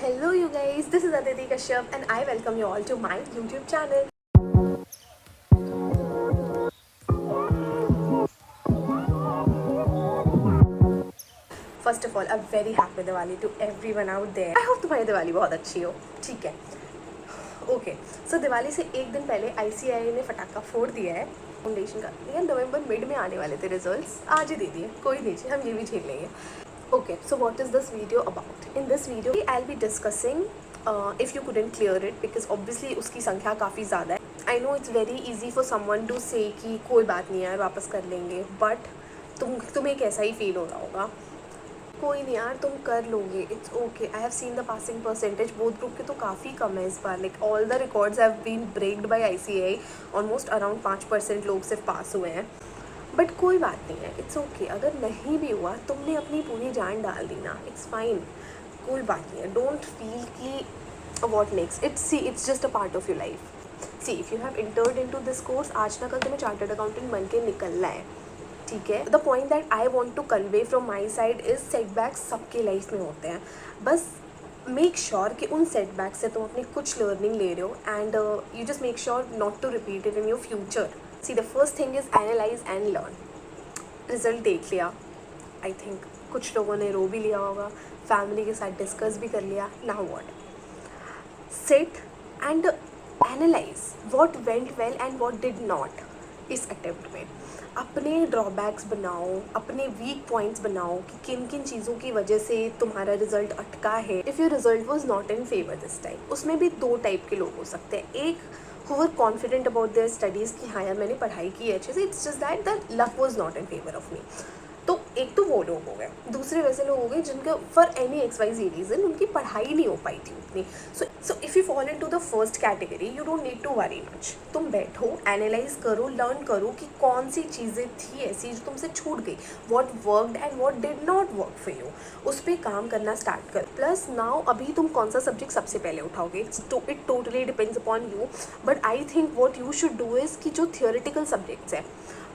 Hello you guys, this is Aditi Kashyap and I welcome you all to my YouTube channel. First of all, a very happy Diwali to everyone out there. I hope तुम्हारी दिवाली बहुत अच्छी हो. ठीक है. Okay so Diwali से एक दिन पहले ICAI ने फटाका फोड़ दिया है फाउंडेशन का. ये नवंबर मिड में आने वाले थे रिजल्ट्स, आज ही दे दिए. कोई नहीं, हम ये भी झेल लेंगे. Okay, so what is this video about? In this video, I'll be discussing if you couldn't clear it because obviously उसकी संख्या काफ़ी ज़्यादा है. I know it's very easy for someone to say कि कोई बात नहीं यार वापस कर लेंगे, but तुम्हें कैसा ही फील हो रहा होगा. कोई नहीं यार, तुम कर लोगे. It's okay. I have seen the passing percentage both group के तो काफ़ी कम है इस बार. Like all the records have been breaked by ICAI. Almost around 5% लोग सिर्फ पास हुए हैं. बट कोई बात नहीं है, इट्स ओके. अगर नहीं भी हुआ, तुमने अपनी पूरी जान डाल दी ना, इट्स फाइन. कोई बात नहीं है. डोंट फील कि what next. It's just a part of your life. C if you have entered into this course, आज ना कल तुम्हें चार्टर्ड अकाउंटेंट बन के निकलना है. ठीक है. The point that I want to convey from my side is setbacks सबके लाइफ में होते हैं. बस मेक श्योर कि उन सेटबैक्स से तुम अपनी कुछ लर्निंग ले रहे हो and you just make sure not to repeat it in your future. See the first thing is analyse and learn. Result देख लिया, आई थिंक कुछ लोगों ने रो भी लिया होगा, फैमिली के साथ डिस्कस भी कर लिया. Now what? Sit and analyse what went well and what did not इस अटेम्प्ट में. अपने ड्रॉबैक्स बनाओ, अपने वीक पॉइंट्स बनाओ कि किन किन चीज़ों की वजह से तुम्हारा रिजल्ट अटका है. If your result was not in favour this time, उसमें भी दो टाइप के लोग हो सकते हैं. एक who were confident about their studies कि हाँ यार मैंने पढ़ाई की है अच्छे से, it's just that the luck was not in favor of me. तो एक तो वो लोग हो गए. दूसरे वैसे लोग हो गए जिनके फॉर एनी XYZ रीज़न उनकी पढ़ाई नहीं हो पाई थी उतनी. So if you fall into the first category, you don't need to worry much. तुम बैठो, एनालाइज करो, लर्न करो कि कौन सी चीज़ें थी ऐसी जो तुमसे छूट गई. What worked and what did not work for you, उस पर काम करना स्टार्ट कर. प्लस नाउ अभी तुम कौन सा सब्जेक्ट सबसे पहले उठाओगे, it totally depends upon you. But I think what you should do is कि जो थियोरेटिकल सब्जेक्ट्स हैं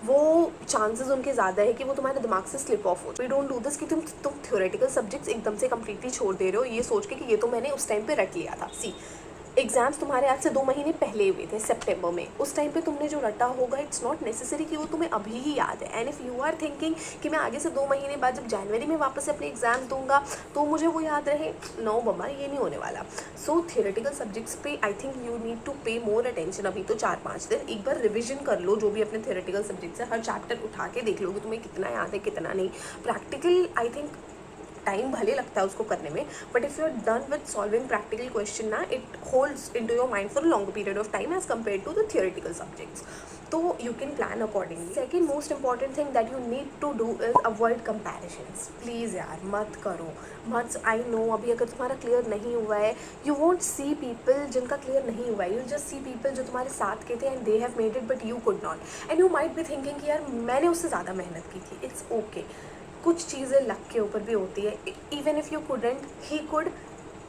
वो चांसेस उनके ज़्यादा है कि वो तुम्हारे दिमाग से स्लिप ऑफ हो. वी डोंट डू दिस कि तुम थ्योरेटिकल सब्जेक्ट्स एकदम से कम्प्लीटली छोड़ दे रहे हो ये सोच के कि ये तो मैंने उस टाइम पे रट लिया था. सी एग्ज़ाम्स तुम्हारे आज से 2 महीने पहले हुए थे सितंबर में. उस टाइम पे तुमने जो रटा होगा इट्स नॉट नेसेसरी कि वो तुम्हें अभी ही याद है. And if you are thinking कि मैं आगे से 2 महीने बाद जब जनवरी में वापस से अपने एग्ज़ाम दूंगा तो मुझे वो याद रहे, नो बाबा, ये नहीं होने वाला. सो थियोरेटिकल सब्जेक्ट्स पे I think you need to pay more attention. अभी तो 4-5 दिन एक बार रिविजन कर लो जो भी अपने थियोरेटिकल सब्जेक्ट्स है. हर चैप्टर उठा के देख लो कि तुम्हें कितना याद है कितना नहीं. प्रैक्टिकल आई थिंक टाइम भले लगता है उसको करने में, but if you are done with solving practical question ना, it holds into your mind for long period of time as compare to the theoretical subjects. तो you can plan accordingly. Second most important thing that you need to do is avoid comparisons. Please यार मत करो, मत. I know अभी अगर तुम्हारा clear नहीं हुआ है, यू वोंट सी पीपल जिनका क्लियर नहीं हुआ है, यू जस्ट सी पीपल जो तुम्हारे साथ के थे and they have made it but you could not. And you might be thinking कि यार मैंने उससे ज़्यादा मेहनत की थी. It's okay. कुछ चीज़ें लक के ऊपर भी होती है. Even if you couldn't, he could.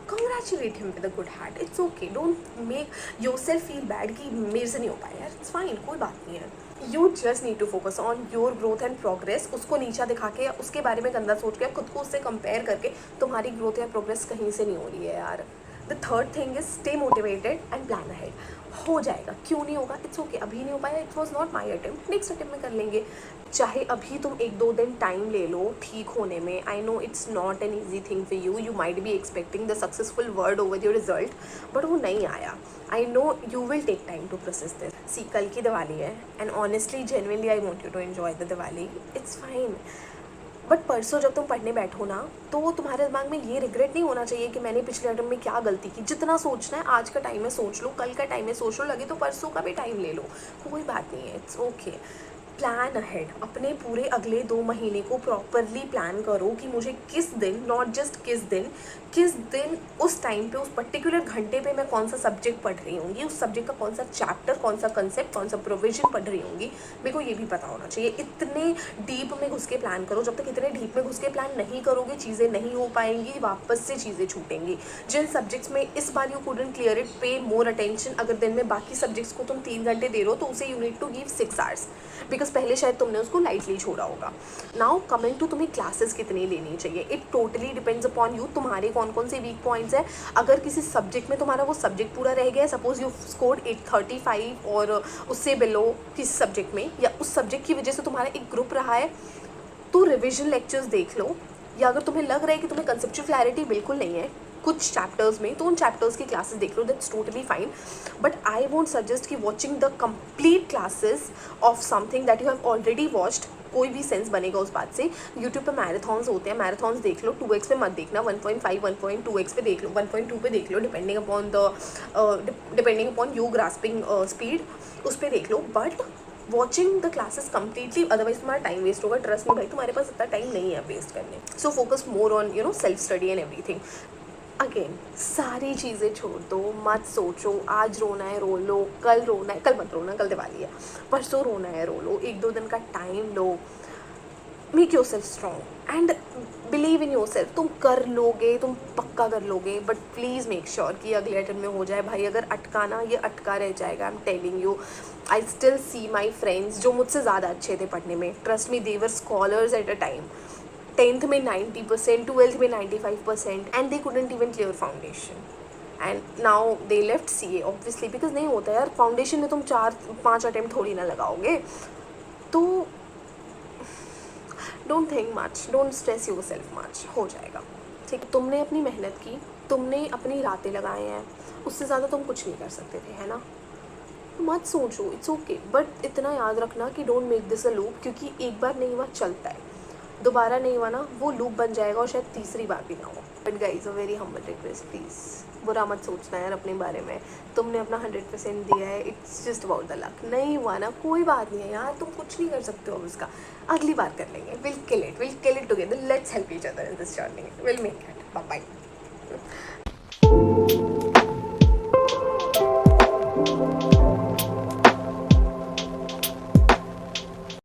congratulate him with a good heart. It's okay. Don't make yourself feel bad कि मेरे से नहीं हो पाया यार. It's fine, कोई बात नहीं है. You just need to focus on your growth and progress. उसको नीचा दिखा के या उसके बारे में गंदा सोच के खुद को उससे कंपेयर करके तुम्हारी ग्रोथ या प्रोग्रेस कहीं से नहीं हो रही है यार. The third thing is stay motivated and plan ahead. हो जाएगा, क्यों नहीं होगा. It's okay. अभी नहीं हो पाया, it was not my attempt, next attempt में कर लेंगे. चाहे अभी तुम 1-2 दिन टाइम ले लो ठीक होने में. I know it's not an easy thing for you. You might be expecting the successful word over your result, but वो नहीं आया. I know you will take time to process this. See कल की दिवाली है and honestly genuinely I want you to enjoy the Diwali. It's fine. But परसों जब तुम पढ़ने बैठो ना तो तुम्हारे दिमाग में ये रिग्रेट नहीं होना चाहिए कि मैंने पिछले अटेम्प्ट में क्या गलती की. जितना सोचना है आज का टाइम में सोच लो, कल का टाइम में सोच लो, लगे तो परसों का भी टाइम ले लो, कोई बात नहीं है. It's okay. Plan ahead. अपने पूरे अगले 2 महीने को प्रॉपरली प्लान करो कि मुझे किस दिन, नॉट जस्ट किस दिन उस टाइम पे उस पर्टिकुलर घंटे पे मैं कौन सा सब्जेक्ट पढ़ रही होंगी, उस सब्जेक्ट का कौन सा चैप्टर, कौन सा कंसेप्ट, कौन सा प्रोविजन पढ़ रही होंगी. मेरे को ये भी पता होना चाहिए. इतने डीप में घुस के प्लान करो. जब तक इतने डीप में घुस के प्लान नहीं करोगे चीज़ें नहीं हो पाएंगी, वापस से चीज़ें छूटेंगी. जिन सब्जेक्ट्स में इस बार यू कुडंट क्लियर इट, पे मोर अटेंशन. अगर दिन में बाकी सब्जेक्ट्स को तुम 3 घंटे दे रहे हो तो उसे you need to give 6 hours because पहले शायद तुमने उसको लाइटली छोड़ा होगा। नाउ कमिंग टू तुम्हें क्लासेस कितनी लेनी चाहिए, it totally depends upon you, तुम्हारे कौन कौन से वीक पॉइंट्स है। अगर किसी सब्जेक्ट में तुम्हारा वो सब्जेक्ट पूरा रह गया, सपोज यू स्कोर्ड 835 और उससे बिलो किसी सब्जेक्ट में, या उस सब्जेक्ट की वजह से तुम्हारा एक ग्रुप रहा है, तो रिविजन लेक्चर्स देख लो। या अगर तुम्हें लग रहा है कि तुम्हें कंसेप्चुअल क्लैरिटी बिल्कुल नहीं है कुछ चैप्टर्स में, तो उन चैप्टर्स की क्लासेस देख लो, that's totally fine. But I won't suggest कि watching the complete classes of something that you have already watched, कोई भी सेंस बनेगा उस बात से। यूट्यूब पे मैराथॉन्स होते हैं, मैराथॉन्स देख लो, 2x पे मत देखना, 1.5 1.2x पे देख लो, 1.2 पे देख लो, depending upon you grasping speed, उस पर देख लो। But watching the classes completely, otherwise तुम्हारा टाइम वेस्ट होगा। ट्रस्ट में भाई, तुम्हारे पास इतना टाइम नहीं है वेस्ट करने। So focus more on self study and everything. Again सारी चीज़ें छोड़ दो, मत सोचो आज रोना है रो लो, कल रोना है, कल मत रोना, कल दिवाली है, परसों रोना है रो लो, 1-2 दिन का time low. Make your self strong and believe in your self. तुम कर लोगे, तुम पक्का कर लोगे, बट प्लीज़ मेक श्योर कि अगले अटेम्प्ट में हो जाए भाई। अगर अटका ना, ये अटका रह जाएगा। I am telling you, I still see my friends जो मुझसे ज़्यादा अच्छे थे पढ़ने में, trust me, they were scholars at a time. 10th में 90%, 12th में 95%, and they couldn't even clear foundation, and now they left CA obviously, because नहीं होता यार, फाउंडेशन में तुम 4-5 अटेम्प्ट थोड़ी ना लगाओगे। तो don't think much, don't stress your self much, हो जाएगा ठीक। तुमने अपनी मेहनत की, तुमने अपनी रातें लगाए हैं, उससे ज़्यादा तुम कुछ नहीं कर सकते थे, है ना। मत सोचो, इट्स ओके, बट इतना याद रखना कि don't make this a loop, क्योंकि एक बार नहीं हुआ चलता है, दोबारा नहीं हुआ ना वो लूप बन जाएगा और शायद तीसरी बार भी ना हो। But guys a very humble request, please बुरा मत सोचना यार अपने बारे में। तुमने अपना 100% दिया है, it's just about the luck. नहीं हुआ ना, कोई बात नहीं है यार, तुम कुछ नहीं कर सकते हो उसका, अगली बार कर लेंगे। We'll kill it together, let's help each other in this journey, we'll make it. Bye bye.